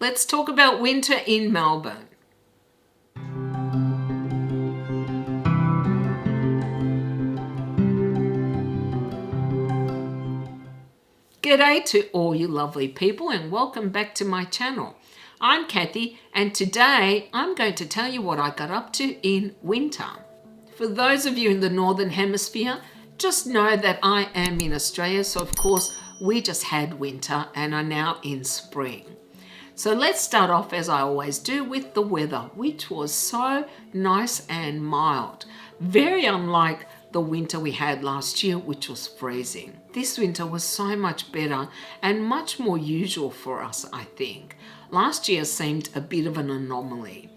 let's talk about winter in Melbourne. G'day to all you lovely people and welcome back to my channel. I'm Kathy and today I'm going to tell you what I got up to in winter. For those of you in the Northern Hemisphere, just know that I am in Australia, so of course we just had winter and are now in spring. So let's start off as I always do with the weather, which was so nice and mild. Very unlike the winter we had last year, which was freezing. This winter was so much better and much more usual for us, I think. Last year seemed a bit of an anomaly.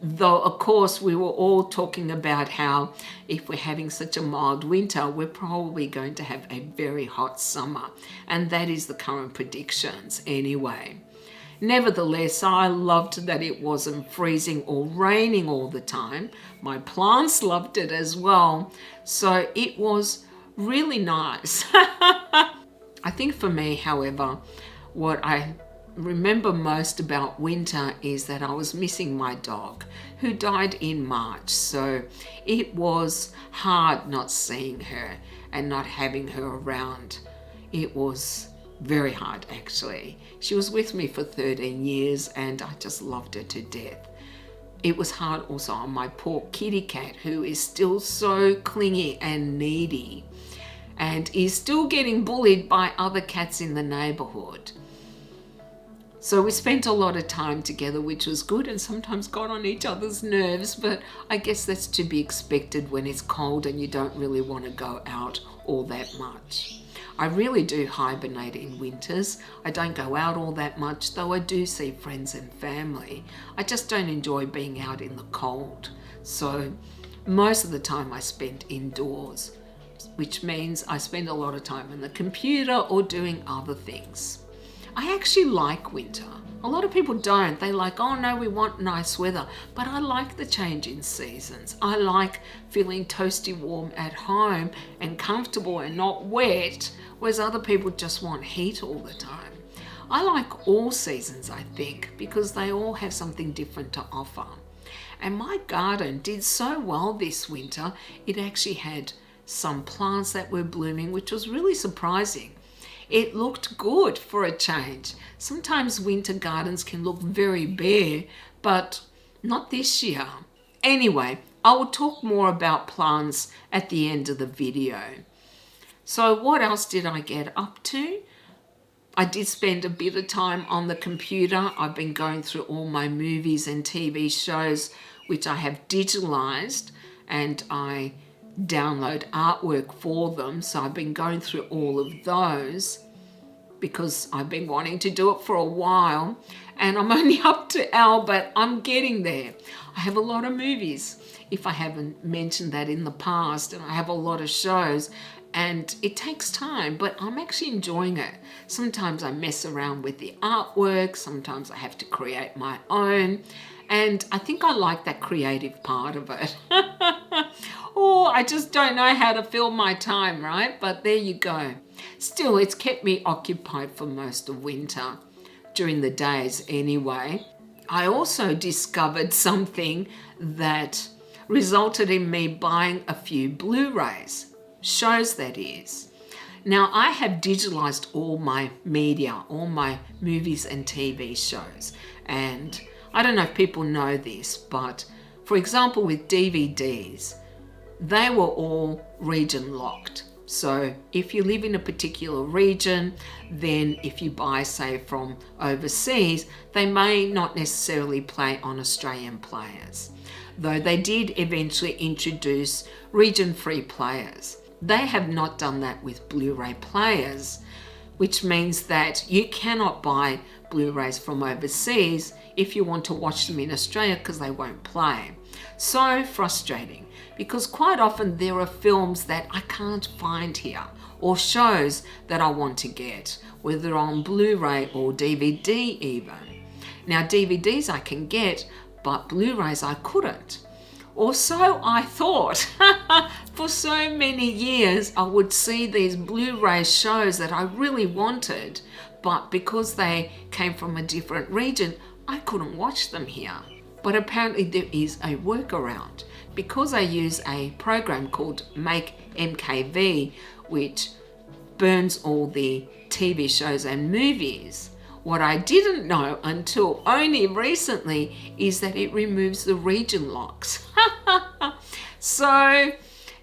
Though, of course, we were all talking about how if we're having such a mild winter, we're probably going to have a very hot summer. And that is the current predictions anyway. Nevertheless, I loved that it wasn't freezing or raining all the time. My plants loved it as well. So it was really nice. I think for me, however, what I remember most about winter is that I was missing my dog who died in March. So it was hard not seeing her and not having her around. It was very hard actually. She was with me for 13 years and I just loved her to death. It was hard also on my poor kitty cat who is still so clingy and needy and is still getting bullied by other cats in the neighborhood. So we spent a lot of time together, which was good, and sometimes got on each other's nerves, but I guess that's to be expected when it's cold and you don't really want to go out all that much. I really do hibernate in winters. I don't go out all that much, though I do see friends and family. I just don't enjoy being out in the cold. So most of the time I spend indoors, which means I spend a lot of time on the computer or doing other things. I actually like winter. A lot of people don't. They like, oh no, we want nice weather. But I like the change in seasons. I like feeling toasty warm at home and comfortable and not wet, whereas other people just want heat all the time. I like all seasons, I think, because they all have something different to offer. And my garden did so well this winter. It actually had some plants that were blooming, which was really surprising. It looked good for a change. Sometimes winter gardens can look very bare, but not this year. Anyway, I will talk more about plants at the end of the video. So what else did I get up to? I did spend a bit of time on the computer. I've been going through all my movies and TV shows, which I have digitalized, and I download artwork for them. So I've been going through all of those because I've been wanting to do it for a while, and I'm only up to L, but I'm getting there. I have a lot of movies, if I haven't mentioned that in the past, and I have a lot of shows, and it takes time, but I'm actually enjoying it. Sometimes I mess around with the artwork, sometimes I have to create my own, and I think I like that creative part of it. Oh, I just don't know how to fill my time, right? But there you go. Still, it's kept me occupied for most of winter, during the days anyway. I also discovered something that resulted in me buying a few Blu-rays, shows that is. Now, I have digitalized all my media, all my movies and TV shows, and I don't know if people know this, but for example, with DVDs, they were all region locked. So if you live in a particular region, then if you buy, say, from overseas, they may not necessarily play on Australian players, though they did eventually introduce region-free players. They have not done that with Blu-ray players, which means that you cannot buy Blu-rays from overseas if you want to watch them in Australia because they won't play. So frustrating, because quite often there are films that I can't find here, or shows that I want to get, whether on Blu-ray or DVD even. Now DVDs I can get, but Blu-rays I couldn't. Or so I thought. For so many years I would see these Blu-ray shows that I really wanted, but because they came from a different region, I couldn't watch them here. But apparently there is a workaround. Because I use a program called Make MKV, which burns all the TV shows and movies. What I didn't know until only recently is that it removes the region locks. So,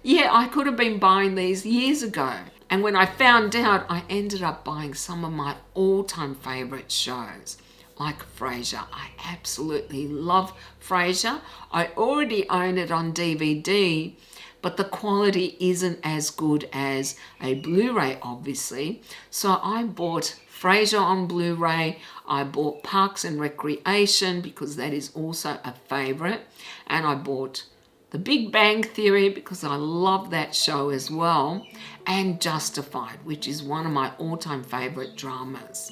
yeah, I could have been buying these years ago. And when I found out, I ended up buying some of my all-time favorite shows, like Frasier. I absolutely love Frasier. I already own it on DVD, but the quality isn't as good as a Blu-ray, obviously. So I bought Frasier on Blu-ray. I bought Parks and Recreation because that is also a favorite. And I bought The Big Bang Theory because I love that show as well. And Justified, which is one of my all-time favorite dramas.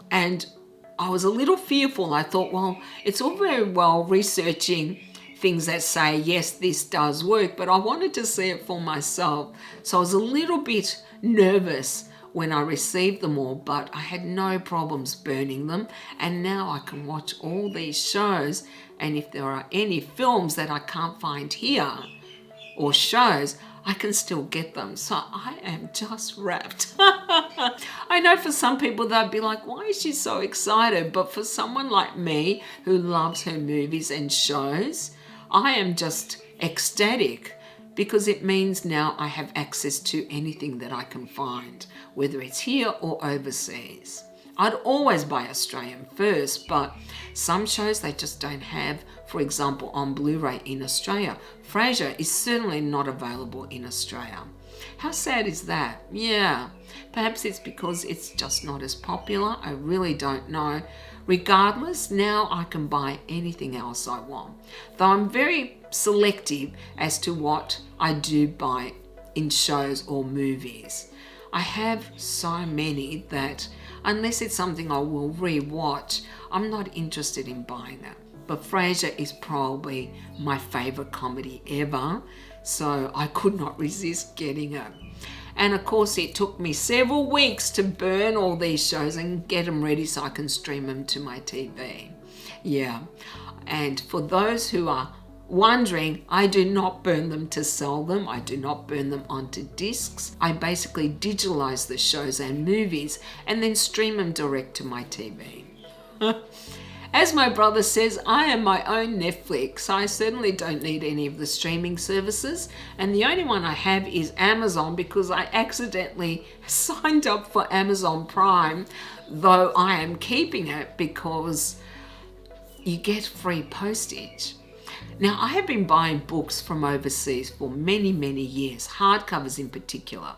And I was a little fearful. I thought, well, it's all very well researching things that say, yes, this does work, but I wanted to see it for myself. So I was a little bit nervous when I received them all, but I had no problems burning them. And now I can watch all these shows. And if there are any films that I can't find here or shows, I can still get them. So I am just wrapped. I know for some people they'll be like, why is she so excited? But for someone like me who loves her movies and shows, I am just ecstatic because it means now I have access to anything that I can find, whether it's here or overseas. I'd always buy Australian first, but some shows they just don't have, for example, on Blu-ray in Australia. Frasier is certainly not available in Australia. How sad is that? Yeah, perhaps it's because it's just not as popular. I really don't know. Regardless, now I can buy anything else I want. Though I'm very selective as to what I do buy in shows or movies. I have so many that unless it's something I will re-watch, I'm not interested in buying it. But Frasier is probably my favorite comedy ever, so I could not resist getting it. And of course, it took me several weeks to burn all these shows and get them ready so I can stream them to my TV. Yeah, and for those who are wondering, I do not burn them to sell them. I do not burn them onto discs. I basically digitalize the shows and movies and then stream them direct to my TV. As my brother says, I am my own Netflix. I certainly don't need any of the streaming services. And the only one I have is Amazon because I accidentally signed up for Amazon Prime, though I am keeping it because you get free postage. Now, I have been buying books from overseas for many, many years, hardcovers in particular.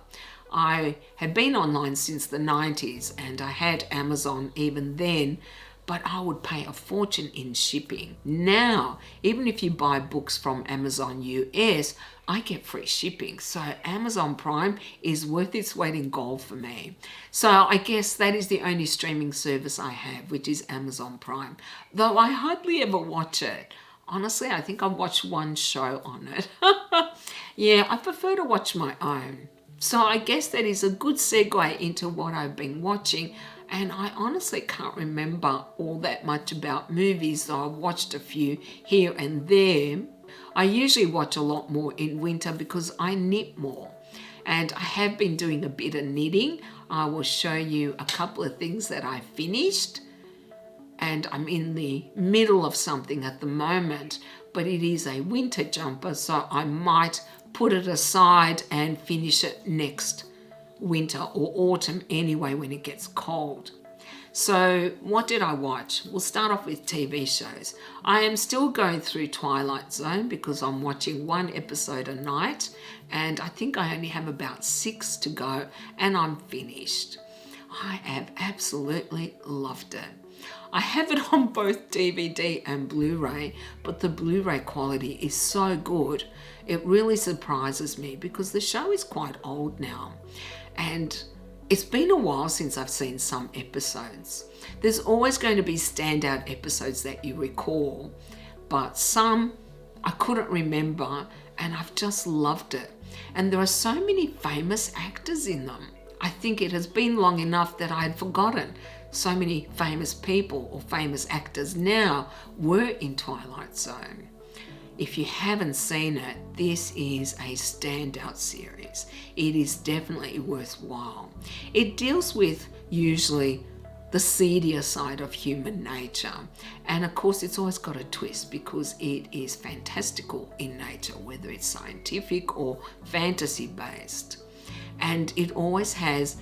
I have been online since the 90s and I had Amazon even then, but I would pay a fortune in shipping. Now, even if you buy books from Amazon US, I get free shipping. So Amazon Prime is worth its weight in gold for me. So I guess that is the only streaming service I have, which is Amazon Prime, though I hardly ever watch it. Honestly, I think I've watched one show on it. Yeah, I prefer to watch my own. So I guess that is a good segue into what I've been watching. And I honestly can't remember all that much about movies, though I've watched a few here and there. I usually watch a lot more in winter because I knit more. And I have been doing a bit of knitting. I will show you a couple of things that I finished. And I'm in the middle of something at the moment, but it is a winter jumper, so I might put it aside and finish it next winter or autumn anyway when it gets cold. So what did I watch? We'll start off with TV shows. I am still going through Twilight Zone because I'm watching one episode a night, and I think I only have about 6 to go and I'm finished. I have absolutely loved it. I have it on both DVD and Blu-ray, but the Blu-ray quality is so good. It really surprises me because the show is quite old now. And it's been a while since I've seen some episodes. There's always going to be standout episodes that you recall, but some I couldn't remember and I've just loved it. And there are so many famous actors in them. I think it has been long enough that I had forgotten so many famous people or famous actors now were in Twilight Zone. If you haven't seen it, this is a standout series. It is definitely worthwhile. It deals with usually the seedier side of human nature. And of course, it's always got a twist because it is fantastical in nature, whether it's scientific or fantasy based. And it always has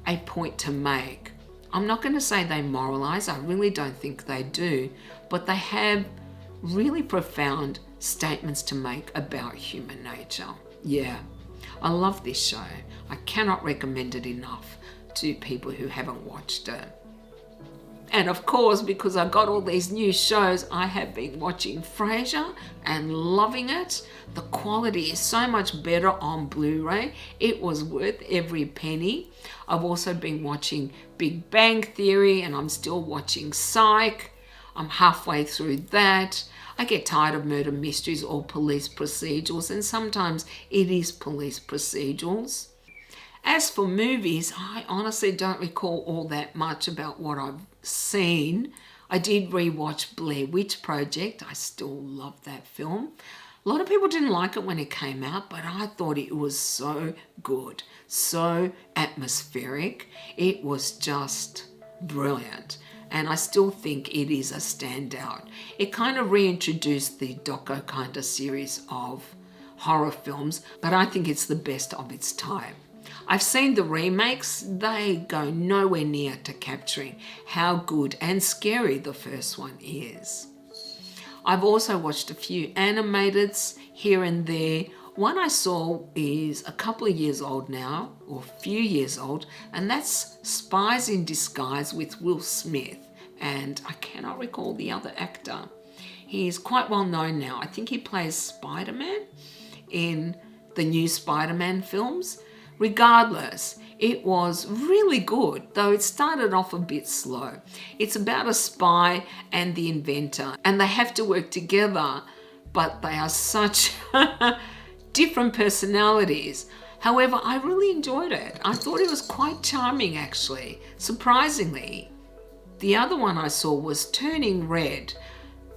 a point to make. I'm not going to say they moralize, I really don't think they do, but they have really profound statements to make about human nature. Yeah, I love this show. I cannot recommend it enough to people who haven't watched it. And of course, because I've got all these new shows, I have been watching Frasier and loving it. The quality is so much better on Blu-ray. It was worth every penny. I've also been watching Big Bang Theory and I'm still watching Psych. I'm halfway through that. I get tired of murder mysteries or police procedurals, and sometimes it is police procedurals. As for movies, I honestly don't recall all that much about what I've seen. I did rewatch Blair Witch Project. I still love that film. A lot of people didn't like it when it came out, but I thought it was so good, so atmospheric. It was just brilliant. And I still think it is a standout. It kind of reintroduced the doco kind of series of horror films, but I think it's the best of its type. I've seen the remakes. They go nowhere near to capturing how good and scary the first one is. I've also watched a few animateds here and there. One I saw is a couple of years old now, or a few years old, and that's Spies in Disguise with Will Smith. And I cannot recall the other actor. He's quite well known now. I think he plays Spider-Man in the new Spider-Man films. Regardless, it was really good, though it started off a bit slow. It's about a spy and the inventor, and they have to work together, but they are such different personalities. However, I really enjoyed it. I thought it was quite charming, actually, surprisingly. The other one I saw was Turning Red.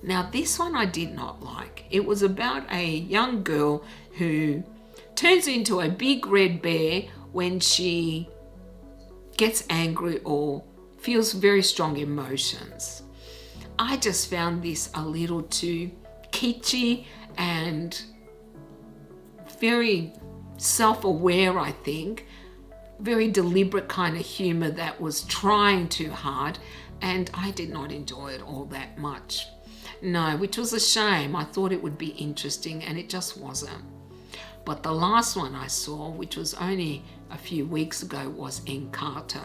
Now, this one I did not like. It was about a young girl who turns into a big red bear when she gets angry or feels very strong emotions. I just found this a little too kitschy and very self-aware, I think. Very deliberate kind of humor that was trying too hard, and I did not enjoy it all that much. No, which was a shame. I thought it would be interesting and it just wasn't. But the last one I saw, which was only a few weeks ago, was Encanto,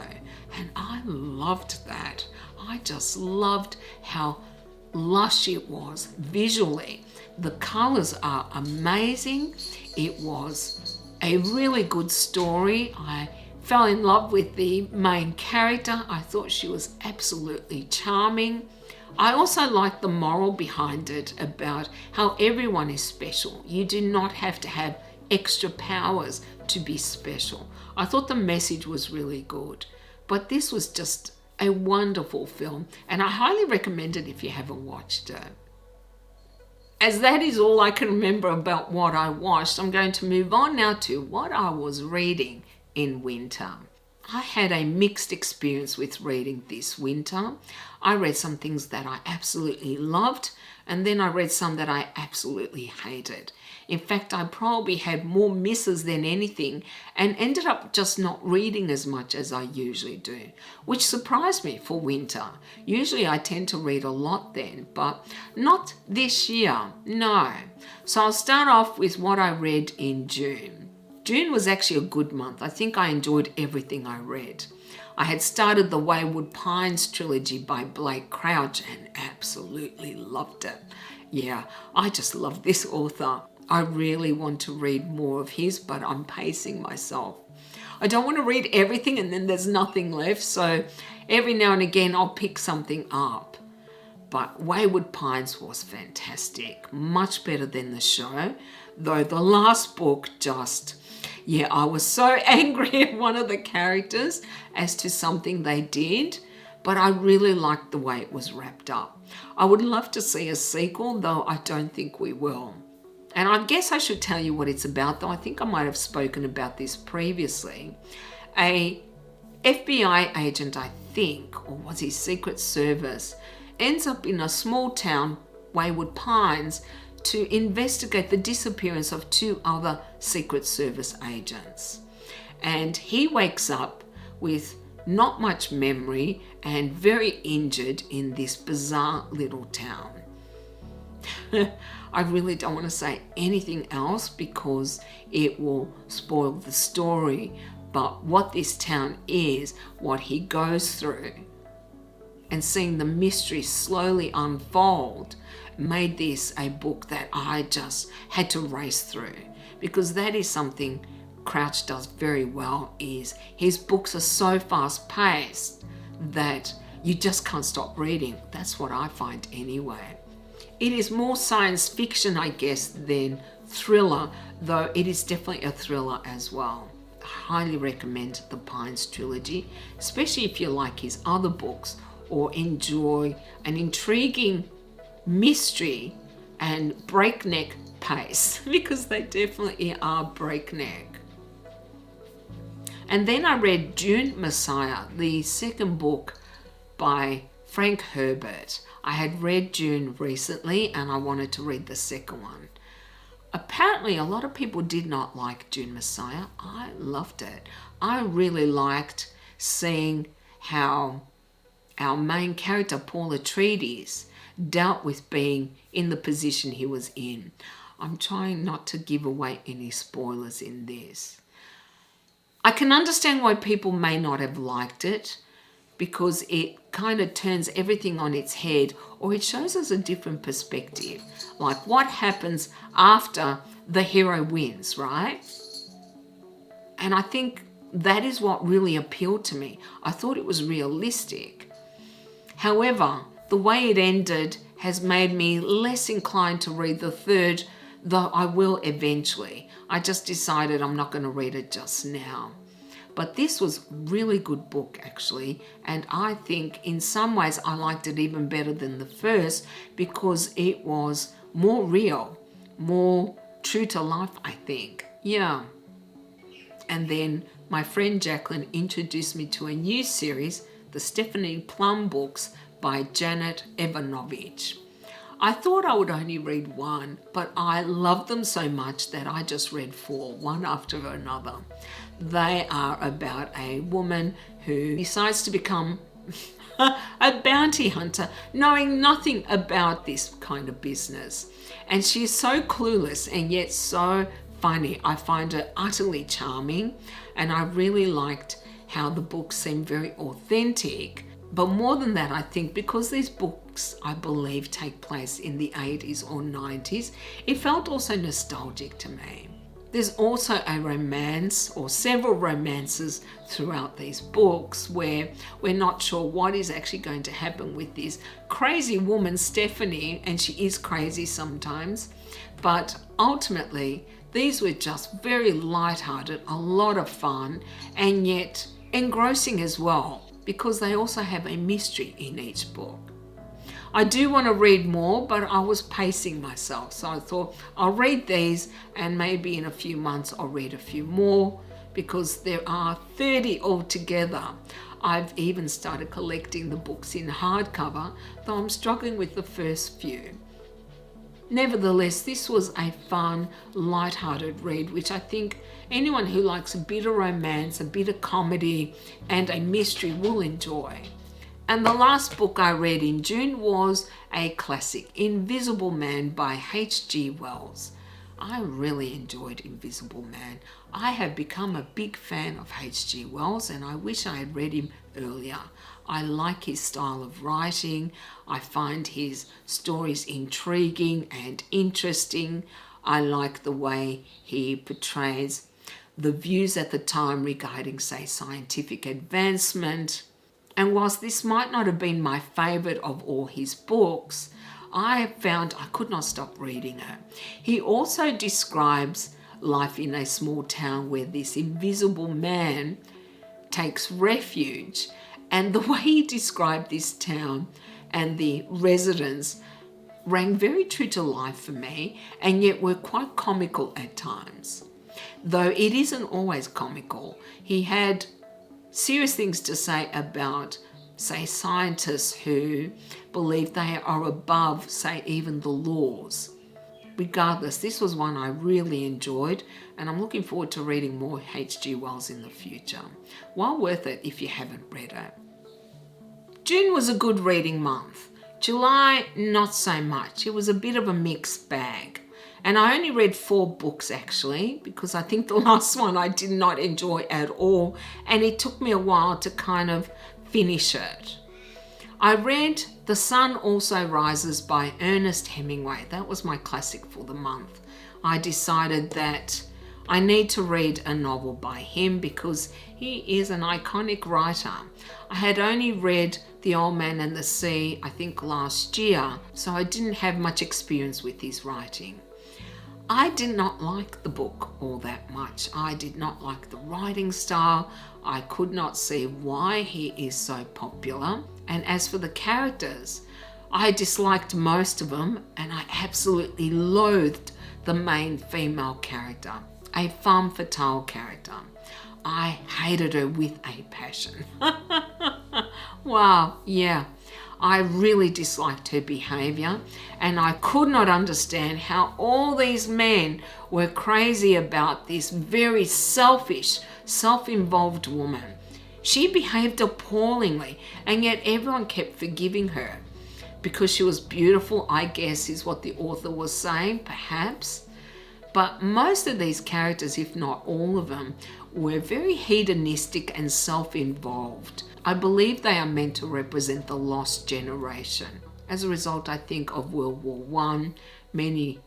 and I loved that. I just loved how lush it was visually. The colors are amazing. It was a really good story. I fell in love with the main character. I thought she was absolutely charming. I also like the moral behind it about how everyone is special. You do not have to have extra powers to be special. I thought the message was really good, but this was just a wonderful film, and I highly recommend it if you haven't watched it. As that is all I can remember about what I watched, I'm going to move on now to what I was reading in winter. I had a mixed experience with reading this winter. I read some things that I absolutely loved, and then I read some that I absolutely hated. In fact, I probably had more misses than anything and ended up just not reading as much as I usually do, which surprised me for winter. Usually I tend to read a lot then, but not this year, no. So I'll start off with what I read in June. June was actually a good month. I think I enjoyed everything I read. I had started the Wayward Pines trilogy by Blake Crouch and absolutely loved it. Yeah, I just love this author. I really want to read more of his, but I'm pacing myself. I don't want to read everything and then there's nothing left, so every now and again I'll pick something up. But Wayward Pines was fantastic, much better than the show, though the last book just Yeah, I was so angry at one of the characters as to something they did, but I really liked the way it was wrapped up. I would love to see a sequel, though I don't think we will. And I guess I should tell you what it's about, though I think I might have spoken about this previously. A FBI agent, I think, or was he Secret Service, ends up in a small town, Wayward Pines, to investigate the disappearance of two other Secret Service agents. And he wakes up with not much memory and very injured in this bizarre little town. I really don't want to say anything else because it will spoil the story, but what this town is, what he goes through, and seeing the mystery slowly unfold made this a book that I just had to race through, because that is something Crouch does very well. Is his books are so fast paced that you just can't stop reading. That's what I find anyway. It is more science fiction, I guess, than thriller, though it is definitely a thriller as well. I highly recommend the Pines trilogy, especially if you like his other books or enjoy an intriguing mystery and breakneck pace, because they definitely are breakneck. And then I read Dune Messiah, the second book by Frank Herbert. I had read Dune recently and I wanted to read the second one. Apparently a lot of people did not like Dune Messiah. I loved it. I really liked seeing how our main character, Paul Atreides, dealt with being in the position he was in. I'm trying not to give away any spoilers in this. I can understand why people may not have liked it, because it kind of turns everything on its head, or it shows us a different perspective. Like what happens after the hero wins, right? And I think that is what really appealed to me. I thought it was realistic. However, the way it ended has made me less inclined to read the third, though I will eventually. I just decided I'm not going to read it just now. But this was a really good book, actually, and I think in some ways I liked it even better than the first because it was more real, more true to life, I think. Yeah. And then my friend Jacqueline introduced me to a new series, the Stephanie Plum books by Janet Evanovich. I thought I would only read one, but I loved them so much that I just read four, one after another. They are about a woman who decides to become a bounty hunter, knowing nothing about this kind of business. And she is so clueless and yet so funny. I find her utterly charming, and I really liked how the book seemed very authentic. But more than that, I think because these books, I believe, take place in the 80s or 90s, it felt also nostalgic to me. There's also a romance or several romances throughout these books where we're not sure what is actually going to happen with this crazy woman, Stephanie, and she is crazy sometimes. But ultimately, these were just very lighthearted, a lot of fun, and yet engrossing as well, because they also have a mystery in each book. I do want to read more, but I was pacing myself. So I thought I'll read these and maybe in a few months I'll read a few more, because there are 30 altogether. I've even started collecting the books in hardcover, though I'm struggling with the first few. Nevertheless, this was a fun, light-hearted read, which I think anyone who likes a bit of romance, a bit of comedy, and a mystery will enjoy. And the last book I read in June was a classic, Invisible Man by H.G. Wells. I really enjoyed Invisible Man. I have become a big fan of H.G. Wells, and I wish I had read him earlier. I like his style of writing. I find his stories intriguing and interesting. I like the way he portrays the views at the time regarding, say, scientific advancement. And whilst this might not have been my favourite of all his books, I found I could not stop reading it. He also describes life in a small town where this invisible man takes refuge. And the way he described this town and the residents rang very true to life for me, and yet were quite comical at times. Though it isn't always comical. He had serious things to say about, say, scientists who believe they are above, say, even the laws. Regardless, this was one I really enjoyed, and I'm looking forward to reading more H.G. Wells in the future. Well worth it if you haven't read it. June was a good reading month. July, not so much. It was a bit of a mixed bag. And I only read 4 books actually, because I think the last one I did not enjoy at all, and it took me a while to kind of finish it. I read The Sun Also Rises by Ernest Hemingway. That was my classic for the month. I decided that I need to read a novel by him because he is an iconic writer. I had only read The Old Man and the Sea, I think last year, so I didn't have much experience with his writing. I did not like the book all that much. I did not like the writing style. I could not see why he is so popular. And as for the characters, I disliked most of them, and I absolutely loathed the main female character, a femme fatale character. I hated her with a passion. Wow, yeah. I really disliked her behaviour, and I could not understand how all these men were crazy about this very selfish, self-involved woman. She behaved appallingly, and yet everyone kept forgiving her. Because she was beautiful, I guess, is what the author was saying, perhaps. But most of these characters, if not all of them, were very hedonistic and self-involved. I believe they are meant to represent the lost generation. As a result, I think of World War I, many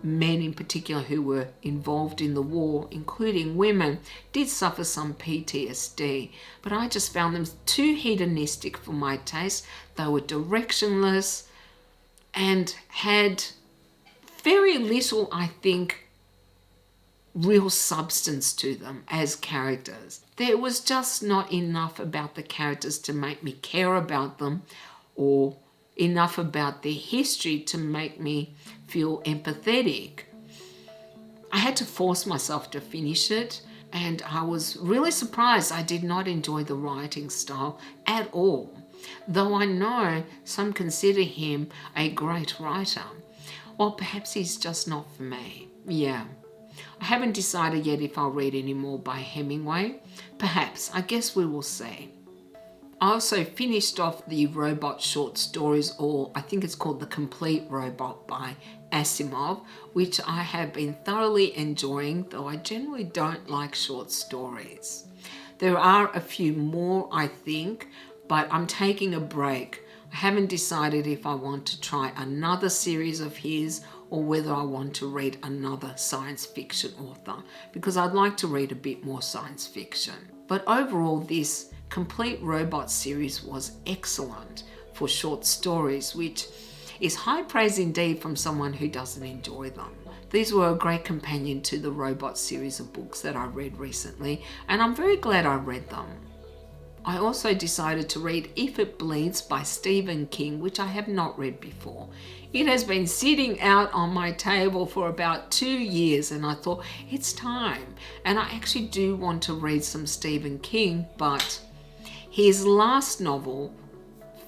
men in particular who were involved in the war, including women, did suffer some PTSD, but I just found them too hedonistic for my taste. They were directionless and had very little, I think, real substance to them as characters. There was just not enough about the characters to make me care about them, or enough about their history to make me feel empathetic. I had to force myself to finish it, and I was really surprised I did not enjoy the writing style at all, though I know some consider him a great writer. Well, perhaps he's just not for me. Yeah. I haven't decided yet if I'll read any more by Hemingway. Perhaps. I guess we will see. I also finished off the robot short stories, or I think it's called The Complete Robot by Asimov, which I have been thoroughly enjoying, though I generally don't like short stories. There are a few more, I think, but I'm taking a break. I haven't decided if I want to try another series of his or whether I want to read another science fiction author, because I'd like to read a bit more science fiction. But overall, this Complete Robot series was excellent for short stories, which is high praise indeed from someone who doesn't enjoy them. These were a great companion to the Robot series of books that I read recently, and I'm very glad I read them. I also decided to read If It Bleeds by Stephen King, which I have not read before. It has been sitting out on my table for about 2 years, and I thought it's time. And I actually do want to read some Stephen King, but his last novel,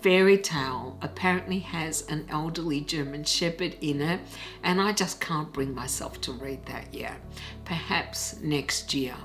Fairy Tale, apparently has an elderly German Shepherd in it, and I just can't bring myself to read that yet. Perhaps next year.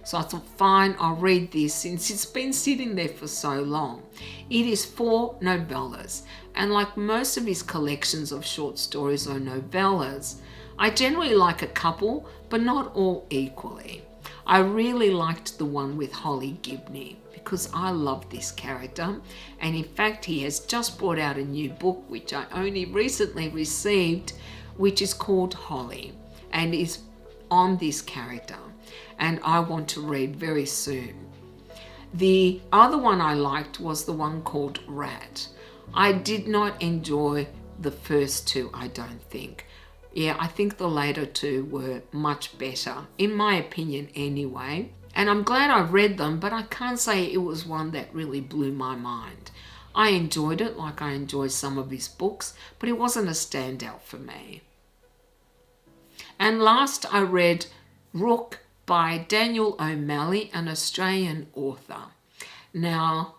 So I thought, fine, I'll read this since it's been sitting there for so long. It is 4 novellas, and like most of his collections of short stories or novellas, I generally like a couple, but not all equally. I really liked the one with Holly Gibney because I love this character, and in fact he has just brought out a new book which I only recently received, which is called Holly and is on this character, and I want to read very soon. The other one I liked was the one called Rat. I did not enjoy the first 2, I don't think. Yeah, I think the later two were much better, in my opinion anyway. And I'm glad I read them, but I can't say it was one that really blew my mind. I enjoyed it like I enjoy some of his books, but it wasn't a standout for me. And last I read Rook by Daniel O'Malley, an Australian author. Now,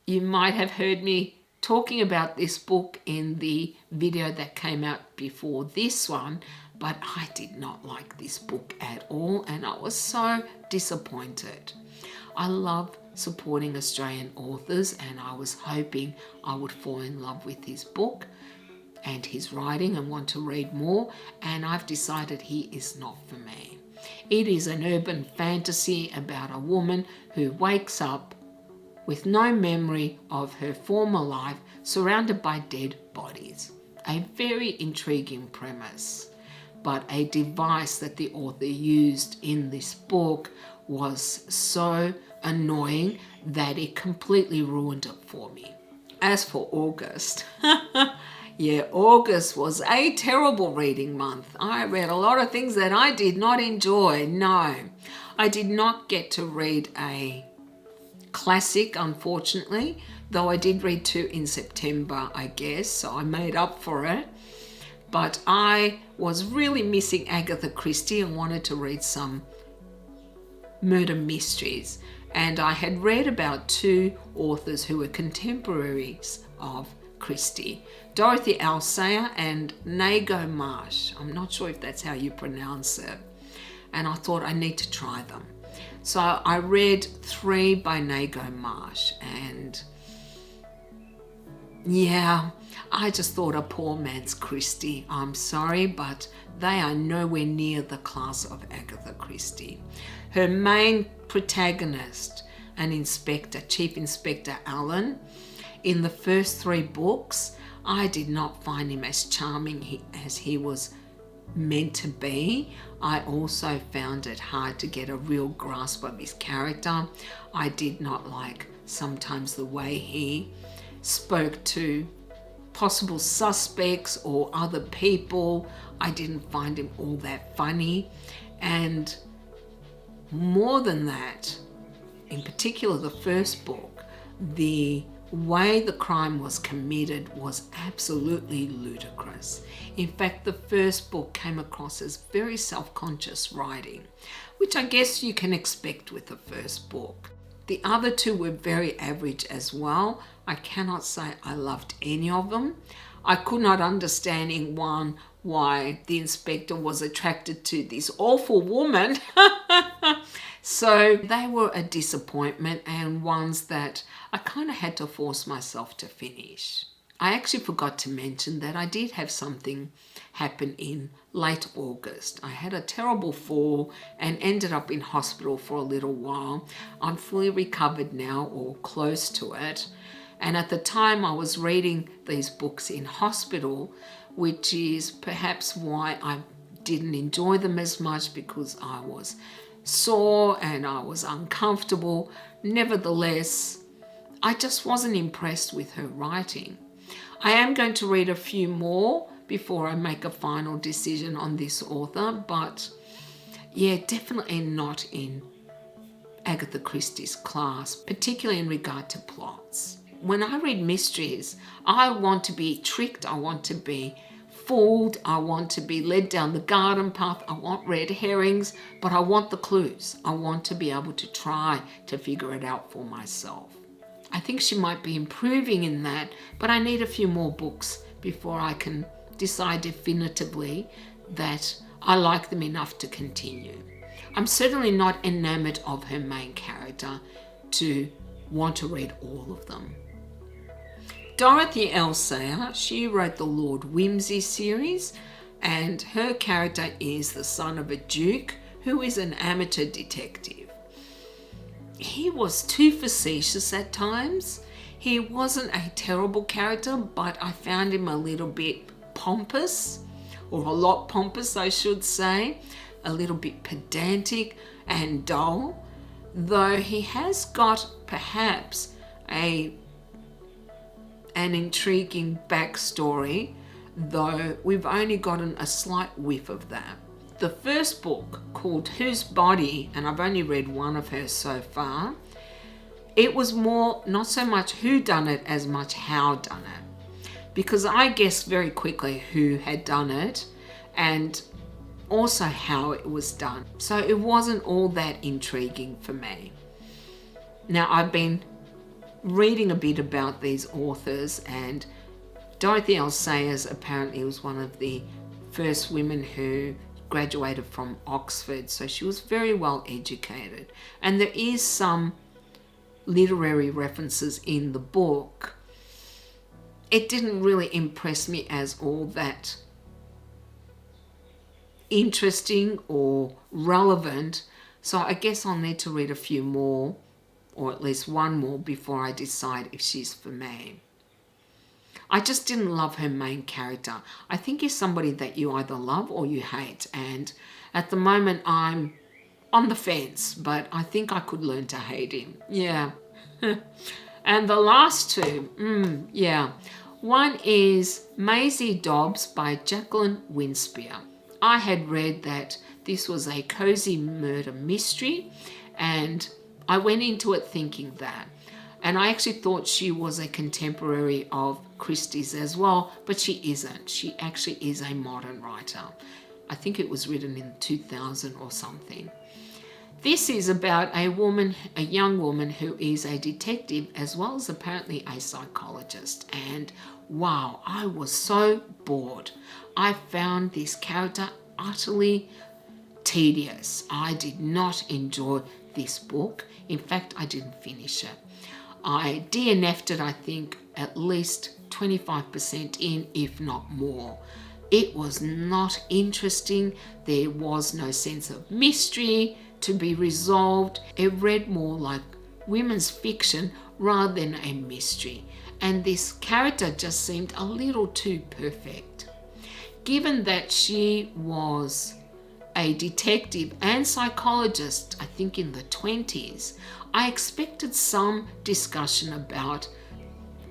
you might have heard me talking about this book in the video that came out before this one, but I did not like this book at all and I was so disappointed. I love supporting Australian authors and I was hoping I would fall in love with his book and his writing and want to read more, and I've decided he is not for me. It is an urban fantasy about a woman who wakes up with no memory of her former life, surrounded by dead bodies. A very intriguing premise, but a device that the author used in this book was so annoying that it completely ruined it for me. As for August, yeah, August was a terrible reading month. I read a lot of things that I did not enjoy. No, I did not get to read a classic, unfortunately, though I did read 2 in September, I guess, so I made up for it. But I was really missing Agatha Christie and wanted to read some murder mysteries. And I had read about 2 authors who were contemporaries of Christie, Dorothy Alsayer and Nago Marsh. I'm not sure if that's how you pronounce it. And I thought I need to try them. So I read 3 by Nago Marsh, and yeah, I just thought a poor man's Christie. I'm sorry, but they are nowhere near the class of Agatha Christie. Her main protagonist, an inspector, Chief Inspector Allen, in the first 3 books, I did not find him as charming as he was meant to be. I also found it hard to get a real grasp of his character. I did not like sometimes the way he spoke to possible suspects or other people. I didn't find him all that funny. And more than that, in particular the first book, the way the crime was committed was absolutely ludicrous. In fact, the first book came across as very self-conscious writing, which I guess you can expect with the first book. The other 2 were very average as well. I cannot say I loved any of them. I could not understand in one why the inspector was attracted to this awful woman. So they were a disappointment and ones that I kind of had to force myself to finish. I actually forgot to mention that I did have something happen in late August. I had a terrible fall and ended up in hospital for a little while. I'm fully recovered now, or close to it. And at the time I was reading these books in hospital, which is perhaps why I didn't enjoy them as much, because I was sore and I was uncomfortable. Nevertheless, I just wasn't impressed with her writing. I am going to read a few more before I make a final decision on this author, but yeah, definitely not in Agatha Christie's class, particularly in regard to plots. When I read mysteries, I want to be tricked, I want to be fooled, I want to be led down the garden path, I want red herrings, but I want the clues. I want to be able to try to figure it out for myself. I think she might be improving in that, but I need a few more books before I can decide definitively that I like them enough to continue. I'm certainly not enamored of her main character to want to read all of them. Dorothy Alsayer, she wrote the Lord Whimsy series, and her character is the son of a duke who is an amateur detective. He was too facetious at times. He wasn't a terrible character, but I found him a little bit pompous, or a lot pompous I should say, a little bit pedantic and dull, though he has got perhaps an intriguing backstory though we've only gotten a slight whiff of that. The first book, called Whose Body, and I've only read one of hers so far, it was more not so much who done it as much how done it, because I guessed very quickly who had done it and also how it was done. So it wasn't all that intriguing for me. Now, I've been reading a bit about these authors, and Dorothy L. Sayers apparently was one of the first women who graduated from Oxford, so she was very well educated. And there is some literary references in the book. It didn't really impress me as all that interesting or relevant, so I guess I'll need to read a few more, or at least one more, before I decide if she's for me. I just didn't love her main character. I think he's somebody that you either love or you hate, and at the moment I'm on the fence, but I think I could learn to hate him. Yeah. And the last two, yeah. One is Maisie Dobbs by Jacqueline Winspear. I had read that this was a cozy murder mystery, and I went into it thinking that. And I actually thought she was a contemporary of Christie's as well, but she isn't. She actually is a modern writer. I think it was written in 2000 or something. This is about a young woman who is a detective as well as apparently a psychologist. And wow, I was so bored. I found this character utterly tedious. I did not enjoy this book. In fact, I didn't finish it. I DNF'd it, I think, at least 25% in, if not more. It was not interesting. There was no sense of mystery to be resolved. It read more like women's fiction rather than a mystery. And this character just seemed a little too perfect. Given that she was a detective and psychologist, I think in the 20s, I expected some discussion about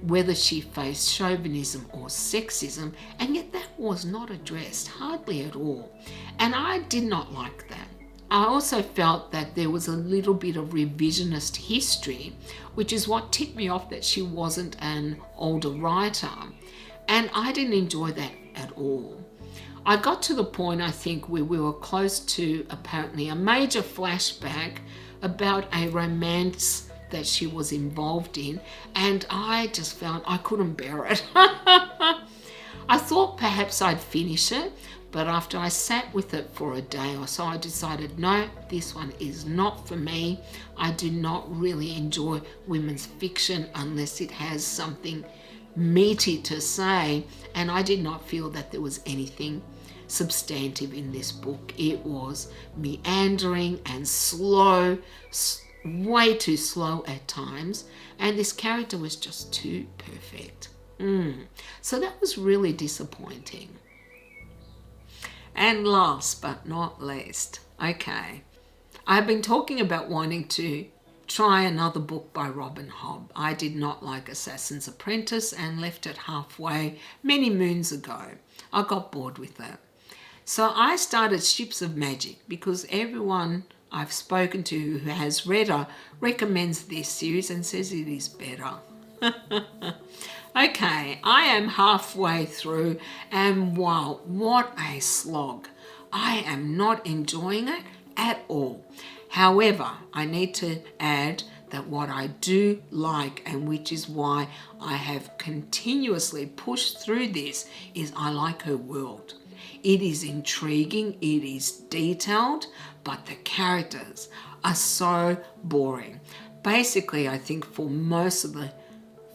whether she faced chauvinism or sexism, and yet that was not addressed, hardly at all. And I did not like that. I also felt that there was a little bit of revisionist history, which is what ticked me off, that she wasn't an older writer, and I didn't enjoy that at all. I got to the point, I think, where we were close to apparently a major flashback about a romance that she was involved in, and I just found I couldn't bear it. I thought perhaps I'd finish it, but after I sat with it for a day or so, I decided, no, this one is not for me. I do not really enjoy women's fiction unless it has something meaty to say, and I did not feel that there was anything substantive in this book. It was meandering and slow, way too slow at times, and this character was just too perfect. So that was really disappointing. And last but not least, okay, I've been talking about wanting to try another book by Robin Hobb. I did not like Assassin's Apprentice and left it halfway many moons ago. I got bored with it. So I started Ships of Magic because everyone I've spoken to who has read her recommends this series and says it is better. Okay, I am halfway through, and wow, what a slog. I am not enjoying it at all. However, I need to add that what I do like, and which is why I have continuously pushed through this, is I like her world. It is intriguing, it is detailed, but the characters are so boring. Basically, I think for most of the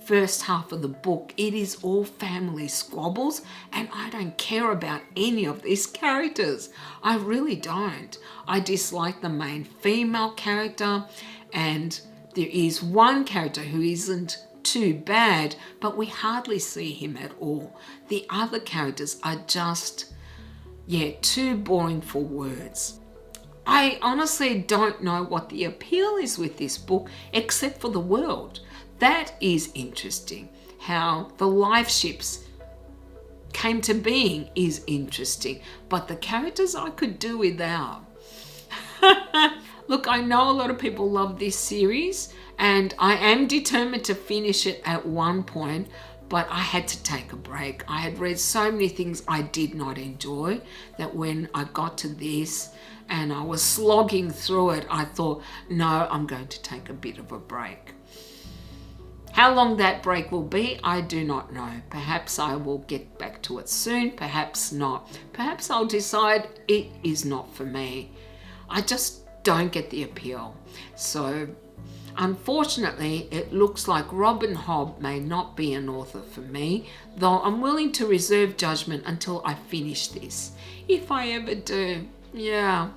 first half of the book, it is all family squabbles, and I don't care about any of these characters. I really don't. I dislike the main female character, and there is one character who isn't too bad, but we hardly see him at all. The other characters are just, too boring for words. I honestly don't know what the appeal is with this book, except for the world. That is interesting, how the life ships came to being is interesting, but the characters I could do without. Look, I know a lot of people love this series and I am determined to finish it at one point, but I had to take a break. I had read so many things I did not enjoy that when I got to this and I was slogging through it, I thought, no, I'm going to take a bit of a break. How long that break will be, I do not know. Perhaps I will get back to it soon, perhaps not. Perhaps I'll decide it is not for me. I just don't get the appeal. So unfortunately, it looks like Robin Hobb may not be an author for me, though I'm willing to reserve judgment until I finish this, if I ever do. Yeah.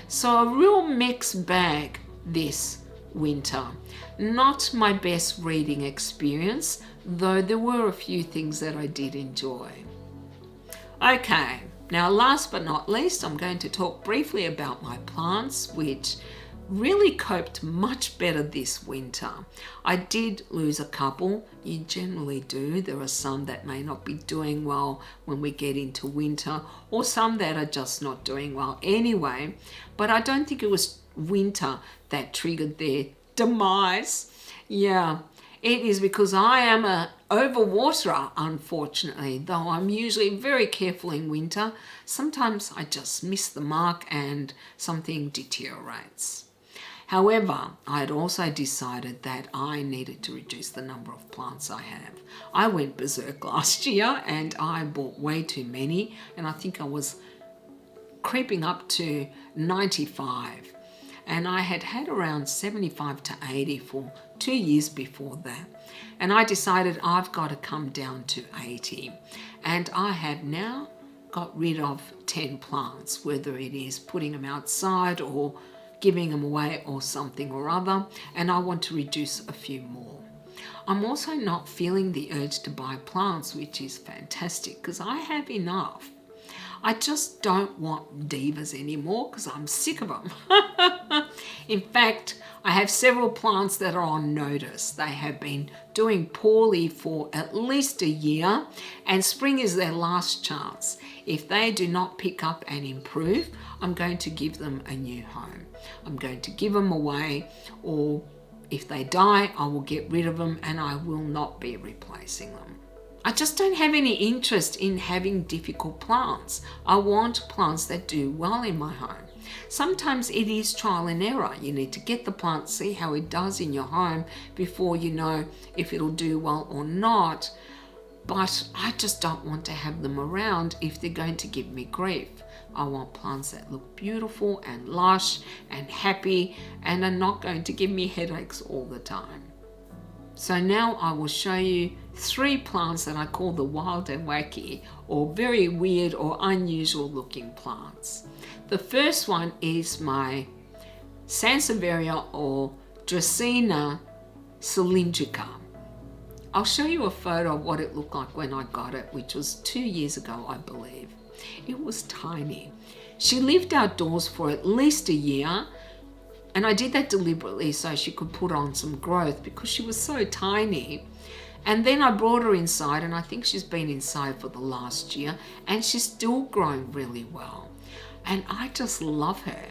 So a real mixed bag this winter. Not my best reading experience, though there were a few things that I did enjoy. Okay, now last but not least, I'm going to talk briefly about my plants, which really coped much better this winter. I did lose a couple. You generally do. There are some that may not be doing well when we get into winter, or some that are just not doing well anyway. But I don't think it was winter that triggered their demise. Yeah, it is because I am a overwaterer, unfortunately, though I'm usually very careful in winter. Sometimes I just miss the mark and something deteriorates. However, I had also decided that I needed to reduce the number of plants I have. I went berserk last year and I bought way too many, and I think I was creeping up to 95. And I had had around 75 to 80 for 2 years before that. And I decided I've got to come down to 80. And I have now got rid of 10 plants, whether it is putting them outside or giving them away or something or other. And I want to reduce a few more. I'm also not feeling the urge to buy plants, which is fantastic because I have enough. I just don't want divas anymore because I'm sick of them. In fact, I have several plants that are on notice. They have been doing poorly for at least a year, and spring is their last chance. If they do not pick up and improve, I'm going to give them a new home. I'm going to give them away, or if they die, I will get rid of them and I will not be replacing them. I just don't have any interest in having difficult plants. I want plants that do well in my home. Sometimes it is trial and error. You need to get the plant, see how it does in your home before you know if it'll do well or not. But I just don't want to have them around if they're going to give me grief. I want plants that look beautiful and lush and happy and are not going to give me headaches all the time. So now I will show you 3 plants that I call the wild and wacky, or very weird or unusual looking plants. The first one is my Sansevieria or Dracaena cylindrica. I'll show you a photo of what it looked like when I got it, which was 2 years ago, I believe. It was tiny. She lived outdoors for at least a year, and I did that deliberately so she could put on some growth because she was so tiny. And then I brought her inside, and I think she's been inside for the last year, and she's still growing really well. And I just love her.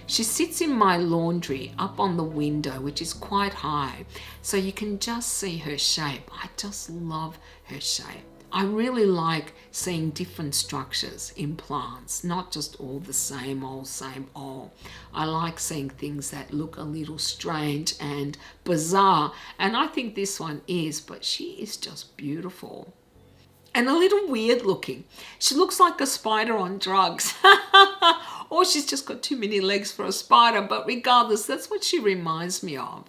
She sits in my laundry up on the window, which is quite high, so you can just see her shape. I just love her shape. I really like seeing different structures in plants, not just all the same old. I like seeing things that look a little strange and bizarre, and I think this one is, but she is just beautiful. And a little weird looking. She looks like a spider on drugs. Or she's just got too many legs for a spider, but regardless, that's what she reminds me of.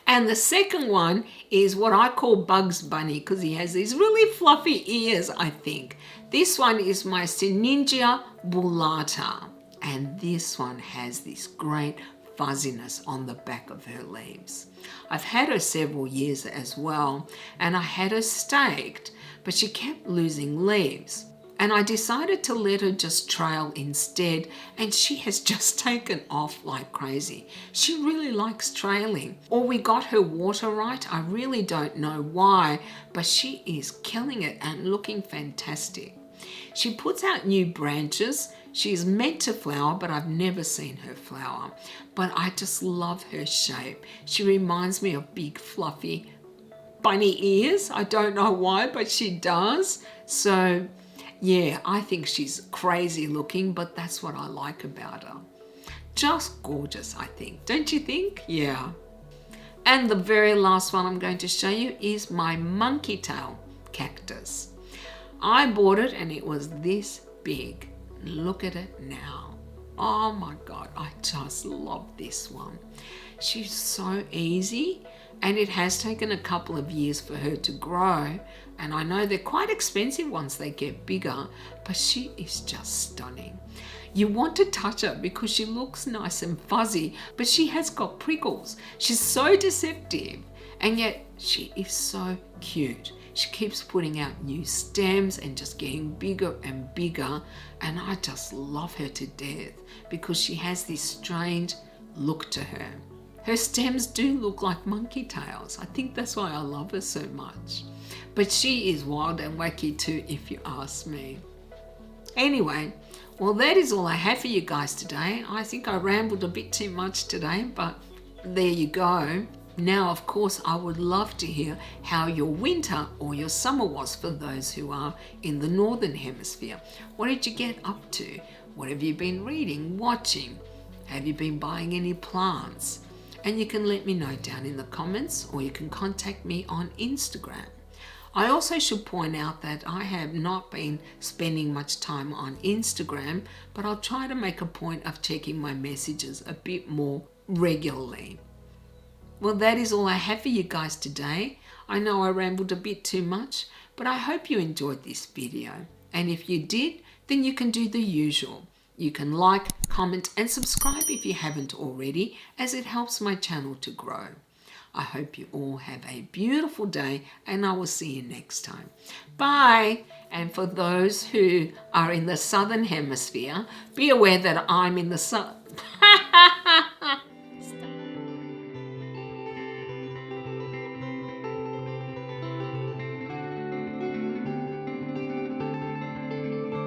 And the second one is what I call Bugs Bunny because he has these really fluffy ears, I think. This one is my Syningia bullata, and this one has this great fuzziness on the back of her leaves. I've had her several years as well, and I had her staked, but she kept losing leaves. and I decided to let her just trail instead, and she has just taken off like crazy. She really likes trailing. Or we got her water right. I really don't know why, but she is killing it and looking fantastic. She puts out new branches. She's meant to flower, but I've never seen her flower. But I just love her shape. She reminds me of big fluffy bunny ears. I don't know why, but she does. So yeah, I think she's crazy looking, but that's what I like about her. Just gorgeous, I think. Don't you think? Yeah. And the very last one I'm going to show you is my monkey tail cactus. I bought it and it was this big. Look at it now. Oh my God, I just love this one. She's so easy, and it has taken a couple of years for her to grow, and I know they're quite expensive once they get bigger, but she is just stunning. You want to touch her because she looks nice and fuzzy, but she has got prickles. She's so deceptive, and yet she is so cute. She keeps putting out new stems and just getting bigger and bigger, and I just love her to death because she has this strange look to her. Her stems do look like monkey tails. I think that's why I love her so much. But she is wild and wacky too, if you ask me. Anyway, well, that is all I have for you guys today. I think I rambled a bit too much today, but there you go. Now, of course, I would love to hear how your winter or your summer was for those who are in the Northern Hemisphere. What did you get up to? What have you been reading, watching? Have you been buying any plants? And you can let me know down in the comments, or you can contact me on Instagram. I also should point out that I have not been spending much time on Instagram, but I'll try to make a point of checking my messages a bit more regularly. Well, that is all I have for you guys today. I know I rambled a bit too much, but I hope you enjoyed this video. And if you did, then you can do the usual. You can like, comment, and subscribe if you haven't already, as it helps my channel to grow. I hope you all have a beautiful day, and I will see you next time. Bye! And for those who are in the Southern Hemisphere, be aware that I'm in the